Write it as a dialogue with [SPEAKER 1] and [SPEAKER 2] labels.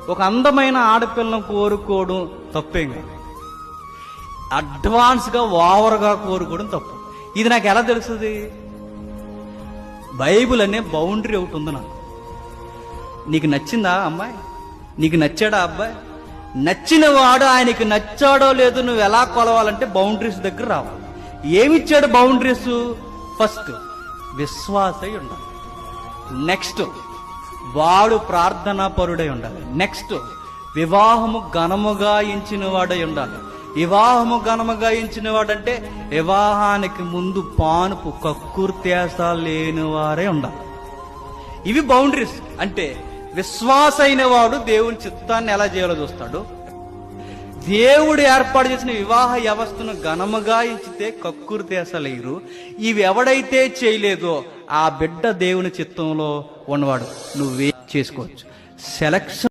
[SPEAKER 1] ఒక అందమైన ఆడపిల్లను కోరుకోవడం తప్పేం కాదు. అడ్వాన్స్గా ఓవర్గా కోరుకోవడం తప్పు. ఇది నాకు ఎలా తెలుస్తుంది? బైబిల్ అనే బౌండరీ ఒకటి ఉంది నాకు. నీకు నచ్చిందా అమ్మాయి? నీకు నచ్చాడా అబ్బాయి? నచ్చిన వాడు ఆయనకి నచ్చాడో లేదో నువ్వు ఎలా కొలవాలంటే బౌండరీస్ దగ్గర రావాలి. ఏమిచ్చాడు బౌండరీస్? ఫస్ట్ విశ్వాసై ఉండాలి. నెక్స్ట్ వాడు ప్రార్థనా పరుడై ఉండాలి. నెక్స్ట్ వివాహము ఘనముగా ఎంచిన వాడై ఉండాలి. వివాహము ఘనముగా ఎంచిన వాడంటే వివాహానికి ముందు పానుపు కక్కుర్త్యాస లేని వారే ఉండాలి. ఇవి బౌండరీస్. అంటే విశ్వాస అయిన వాడు దేవుని చిత్తాన్ని ఎలా చేయాలో చూస్తాడు. దేవుడు ఏర్పాటు చేసిన వివాహ వ్యవస్థను ఘనముగా ఎంచితే కక్కుర్త్యాస లేరు. ఇవి ఎవడైతే చేయలేదో ఆ బిడ్డ దేవుని చిత్తంలో ఉన్నవాడు. నువ్వే చేసుకోవచ్చు. సెలక్షన్